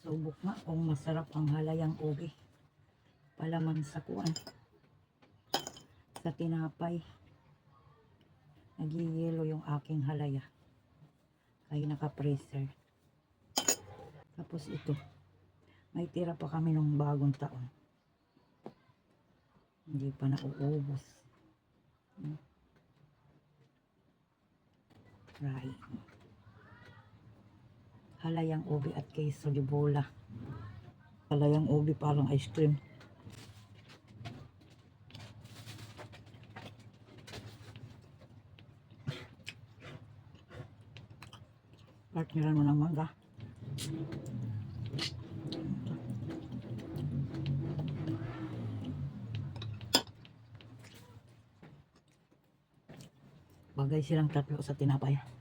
Subok nga kung masarap ang halayang ubi. Palaman sa kuwan. Sa tinapay. Nagiyelo yung aking halaya. Kaya naka-freezer. Tapos ito. May tira pa kami nung bagong taon. Hindi pa nauubos. Right. Halayang ubi at queso de bola. Halayang ubi parang ice cream. Partneran mo ng mangga. Bagay silang tatlo sa tinapay.